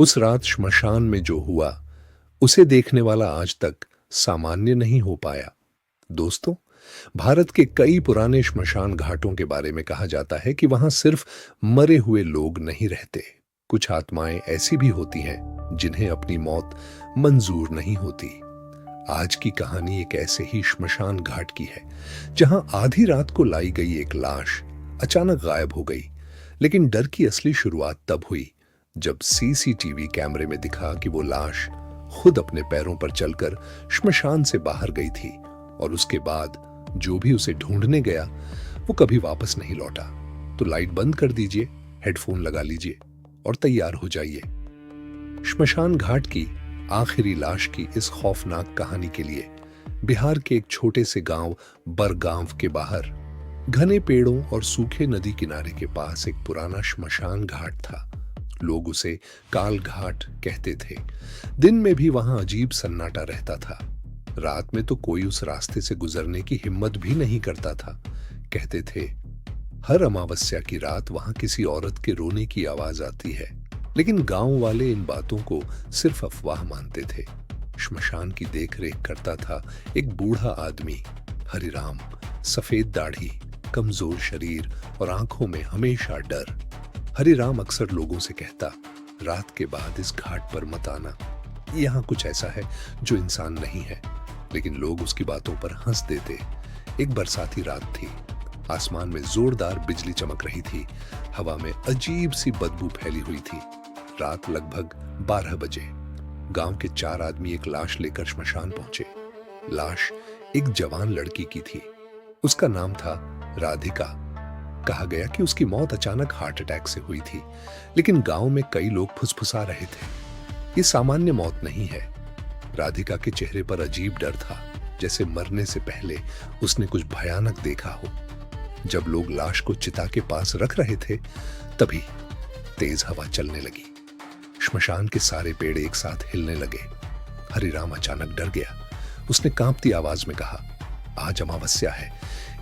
उस रात श्मशान में जो हुआ, उसे देखने वाला आज तक सामान्य नहीं हो पाया। दोस्तों, भारत के कई पुराने श्मशान घाटों के बारे में कहा जाता है कि वहां सिर्फ मरे हुए लोग नहीं रहते। कुछ आत्माएं ऐसी भी होती हैं जिन्हें अपनी मौत मंजूर नहीं होती। आज की कहानी एक ऐसे ही श्मशान घाट की है, जहां आधी रात को लाई गई एक लाश अचानक गायब हो गई। लेकिन डर की असली शुरुआत तब हुई जब सीसीटीवी कैमरे में दिखा कि वो लाश खुद अपने पैरों पर चलकर श्मशान से बाहर गई थी, और उसके बाद जो भी उसे ढूंढने गया वो कभी वापस नहीं लौटा। तो लाइट बंद कर दीजिए, हेडफोन लगा लीजिए और तैयार हो जाइए श्मशान घाट की आखिरी लाश की इस खौफनाक कहानी के लिए। बिहार के एक छोटे से गांव बरगांव के बाहर घने पेड़ों और सूखे नदी किनारे के पास एक पुराना श्मशान घाट था। लोग उसे काल घाट कहते थे। दिन में भी वहां अजीब सन्नाटा रहता था। रात में तो कोई उस रास्ते से गुजरने की हिम्मत भी नहीं करता था। कहते थे हर अमावस्या की रात वहां किसी औरत के रोने की आवाज आती है। लेकिन गांव वाले इन बातों को सिर्फ अफवाह मानते थे। श्मशान की देखरेख करता था एक बूढ़ा आदमी, हरिराम। सफेद दाढ़ी, कमजोर शरीर और आंखों में हमेशा डर। हरिराम अक्सर लोगों से कहता, रात के बाद इस घाट पर मत आना, यहाँ कुछ ऐसा है जो इंसान नहीं है। लेकिन लोग उसकी बातों पर हंस देते। एक बरसाती रात थी। आसमान में जोरदार बिजली चमक रही थी। हवा में अजीब सी बदबू फैली हुई थी। रात लगभग 12 बजे गांव के 4 आदमी एक लाश लेकर श्मशान पहुंचे। लाश एक जवान लड़की की थी। उसका नाम था राधिका। कहा गया कि उसकी मौत अचानक हार्ट अटैक से हुई थी। लेकिन गांव में कई लोग फुसफुसा रहे थे, ये सामान्य मौत नहीं है। राधिका के चेहरे पर अजीब डर था, जैसे मरने से पहले उसने कुछ भयानक देखा हो। जब लोग लाश को चिता के पास रख रहे थे, तभी तेज हवा चलने लगी। श्मशान के सारे पेड़ एक साथ हिलने लगे। हरिराम अचानक डर गया। उसने कांपती आवाज में कहा, आज अमावस्या है,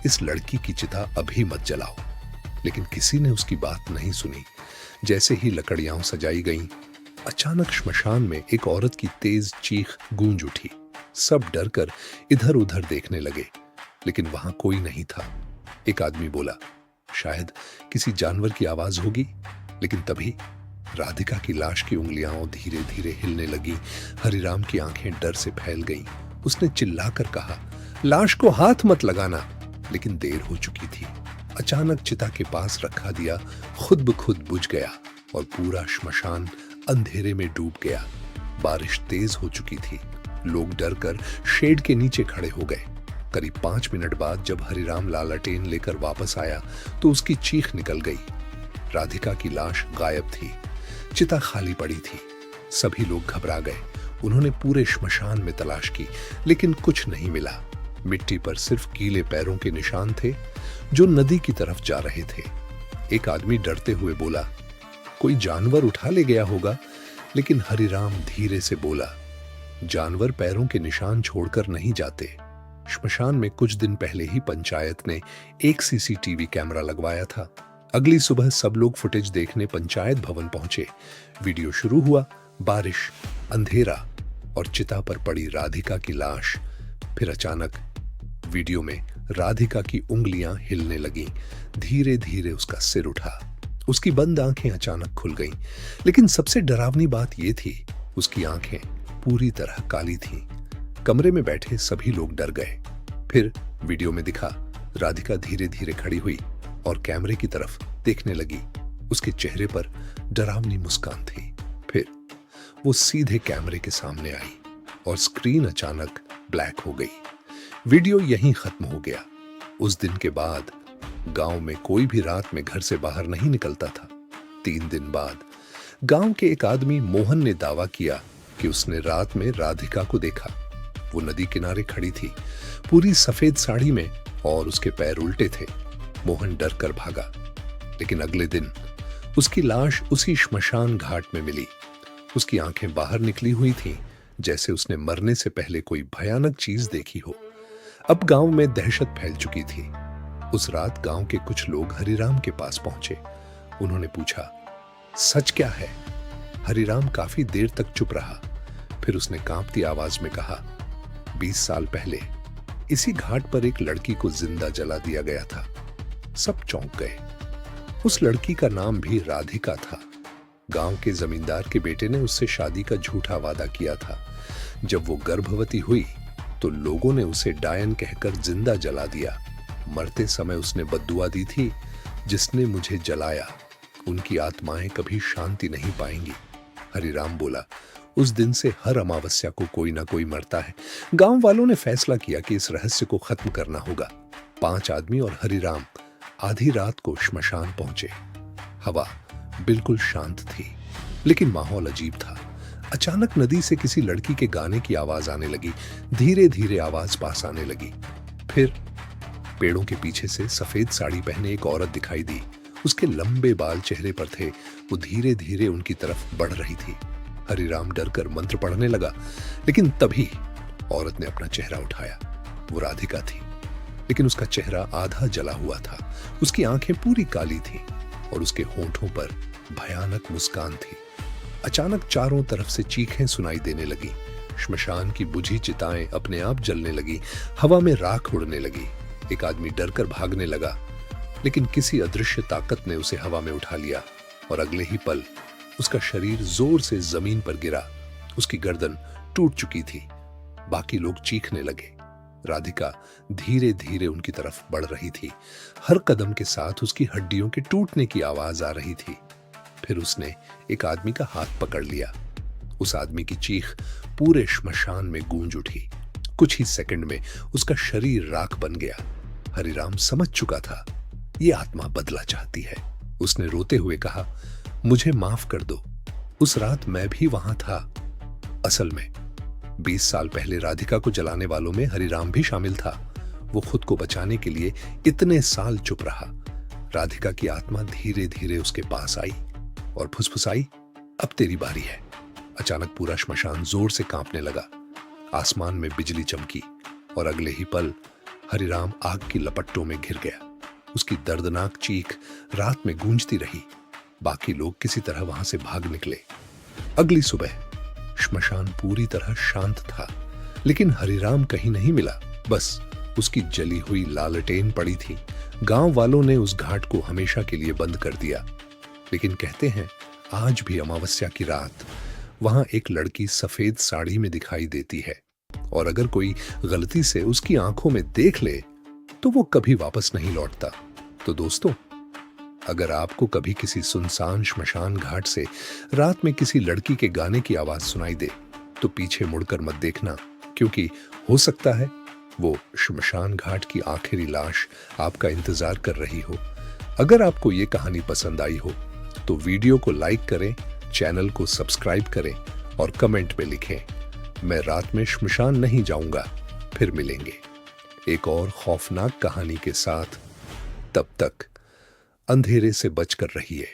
इस लड़की की चिता अभी मत जलाओ। लेकिन किसी ने उसकी बात नहीं सुनी। जैसे ही लकड़ियां सजाई गईं, अचानक श्मशान में एक औरत की तेज चीख गूंज उठी। सब डरकर इधर उधर देखने लगे, लेकिन वहां कोई नहीं था। एक आदमी बोला, शायद किसी जानवर की आवाज होगी। लेकिन तभी राधिका की लाश की उंगलियां धीरे धीरे हिलने लगी। हरिराम की आंखें डर से फैल गईं। उसने चिल्लाकर कहा, लाश को हाथ मत लगाना। लेकिन देर हो चुकी थी। अचानक चिता के पास रखा दिया खुद ब खुद बुझ गया और पूरा श्मशान अंधेरे में डूब गया। बारिश तेज हो चुकी थी। लोग डरकर शेड के नीचे खड़े हो गए। करीब 5 मिनट बाद जब हरिराम लालटेन लेकर वापस आया तो उसकी चीख निकल गई। राधिका की लाश गायब थी। चिता खाली पड़ी थी। सभी लोग घबरा गए। उन्होंने पूरे श्मशान में तलाश की, लेकिन कुछ नहीं मिला। मिट्टी पर सिर्फ गीले पैरों के निशान थे जो नदी की तरफ जा रहे थे। एक आदमी डरते हुए बोला, कोई जानवर उठा ले गया होगा। लेकिन हरिराम धीरे से बोला, जानवर पैरों के निशान छोड़कर नहीं जाते। श्मशान में कुछ दिन पहले ही पंचायत ने एक सीसीटीवी कैमरा लगवाया था। अगली सुबह सब लोग फुटेज देखने पंचायत भवन पहुंचे। वीडियो शुरू हुआ। बारिश, अंधेरा और चिता पर पड़ी राधिका की लाश। फिर अचानक वीडियो में राधिका की उंगलियां हिलने लगीं। धीरे धीरे उसका सिर उठा। उसकी बंद आंखें अचानक खुल गईं। लेकिन सबसे डरावनी बात यह थी, उसकी आंखें पूरी तरह काली थीं। कमरे में बैठे सभी लोग डर गए। फिर वीडियो में दिखा, राधिका धीरे धीरे खड़ी हुई और कैमरे की तरफ देखने लगी। उसके चेहरे पर डरावनी मुस्कान थी। फिर वो सीधे कैमरे के सामने आई और स्क्रीन अचानक ब्लैक हो गई। वीडियो यहीं खत्म हो गया। उस दिन के बाद गांव में कोई भी रात में घर से बाहर नहीं निकलता था। 3 दिन बाद गांव के एक आदमी मोहन ने दावा किया कि उसने रात में राधिका को देखा। वो नदी किनारे खड़ी थी, पूरी सफेद साड़ी में, और उसके पैर उल्टे थे। मोहन डर कर भागा। लेकिन अगले दिन उसकी लाश उसी श्मशान घाट में मिली। उसकी आंखें बाहर निकली हुई थीं, जैसे उसने मरने से पहले कोई भयानक चीज देखी हो। अब गांव में दहशत फैल चुकी थी। उस रात गांव के कुछ लोग हरिराम के पास पहुंचे। उन्होंने पूछा, सच क्या है? हरिराम काफी देर तक चुप रहा। फिर उसने कांपती आवाज में कहा, 20 साल पहले इसी घाट पर एक लड़की को जिंदा जला दिया गया था। सब चौंक गए। उस लड़की का नाम भी राधिका था। गांव के जमींदार के बेटे ने उससे शादी का झूठा वादा किया था। जब वो गर्भवती हुई तो लोगों ने उसे डायन कहकर जिंदा जला दिया। मरते समय उसने बद्दुआ दी थी, जिसने मुझे जलाया उनकी आत्माएं कभी शांति नहीं पाएंगी। हरिराम बोला, उस दिन से हर अमावस्या को कोई ना कोई मरता है। गांव वालों ने फैसला किया कि इस रहस्य को खत्म करना होगा। 5 आदमी और हरिराम आधी रात को श्मशान पहुंचे। हवा बिल्कुल शांत थी, लेकिन माहौल अजीब था। अचानक नदी से किसी लड़की के गाने की आवाज आने लगी। धीरे धीरे आवाज पास आने लगी। फिर पेड़ों के पीछे से सफेद साड़ी पहने एक औरत दिखाई दी। उसके लंबे बाल चेहरे पर थे। वो धीरे धीरे उनकी तरफ बढ़ रही थी। हरिराम डरकर मंत्र पढ़ने लगा, लेकिन तभी औरत ने अपना चेहरा उठाया। वो राधिका थी, लेकिन उसका चेहरा आधा जला हुआ था। उसकी आंखें पूरी काली थीं और उसके होंठों पर भयानक मुस्कान थी। अचानक चारों तरफ से चीखें सुनाई देने लगी। श्मशान की बुझी चिताएं अपने आप जलने लगी। हवा में राख उड़ने लगी। एक आदमी डरकर भागने लगा, लेकिन किसी अदृश्य ताकत ने उसे हवा में उठा लिया और अगले ही पल उसका शरीर जोर से जमीन पर गिरा। उसकी गर्दन टूट चुकी थी। बाकी लोग चीखने लगे। राधिका धीरे धीरे उनकी तरफ बढ़ रही थी। हर कदम के साथ उसकी हड्डियों के टूटने की आवाज आ रही थी। फिर उसने एक आदमी का हाथ पकड़ लिया। उस आदमी की चीख पूरे श्मशान में गूंज उठी। कुछ ही सेकंड में उसका शरीर राख बन गया। हरिराम समझ चुका था, ये आत्मा बदला चाहती है। उसने रोते हुए कहा, मुझे माफ कर दो। उस रात मैं भी वहां था। असल में 20 साल पहले राधिका को जलाने वालों में हरिराम भी शामिल था। वो खुद को बचाने के लिए इतने साल चुप रहा। राधिका की आत्मा धीरे धीरे उसके पास आई और फुसफुसाई, अब तेरी बारी है। अचानक पूरा श्मशान जोर से कांपने लगा। आसमान में बिजली चमकी और अगले ही पल हरिराम आग की लपटों में घिर गया। उसकी दर्दनाक चीख रात में गूंजती रही। बाकी लोग किसी तरह वहां से भाग निकले। अगली सुबह श्मशान पूरी तरह शांत था, लेकिन हरिराम कहीं नहीं मिला। बस उसकी जली हुई लालटेन पड़ी थी। गांव वालों ने उस घाट को हमेशा के लिए बंद कर दिया, लेकिन कहते हैं आज भी अमावस्या की रात वहां एक लड़की सफेद साड़ी में दिखाई देती है, और अगर कोई गलती से उसकी आंखों में देख ले तो वो कभी वापस नहीं लौटता। तो दोस्तों, अगर आपको कभी किसी सुनसान श्मशान घाट से रात में किसी लड़की के गाने की आवाज सुनाई दे तो पीछे मुड़कर मत देखना, क्योंकि हो सकता है वो श्मशान घाट की आखिरी लाश आपका इंतजार कर रही हो। अगर आपको ये कहानी पसंद आई हो तो वीडियो को लाइक करें, चैनल को सब्सक्राइब करें और कमेंट में लिखें, मैं रात में श्मशान नहीं जाऊंगा। फिर मिलेंगे एक और खौफनाक कहानी के साथ। तब तक अंधेरे से बचकर रहिए।